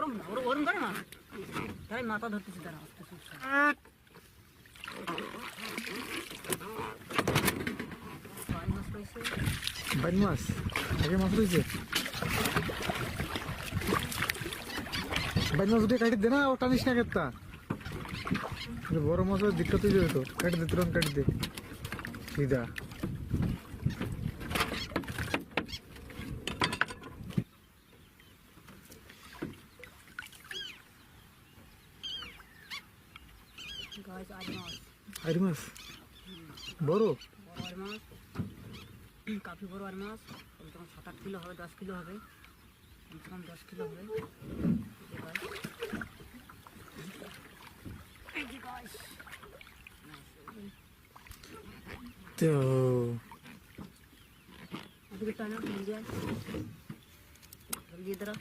ওরম ধরে না, তাই মাথা ধরতেছি, দাঁড়া আস্তে আস্তে। বাইন মাছ পাইছে, বাইন মাছ আগে মাছ রয়েছে। বাইন মাছ উঠে কাটি দে না, ও টানিস না কেতা, বড় মাছ দিক্কত হয়ে যাবে তো। কাটি দে, তুরন্ত কাটি দে সিধা। গাছ আর মাছ, আর মাছ বড় বড় আর মাছ, কাফি বড় আর মাছ, কমসে কম 7-8 কিলো হবে, 10 কিলো হবে, কমসে কম 10 কিলো হবে। তো টানা দিয়ে দাঁড়া।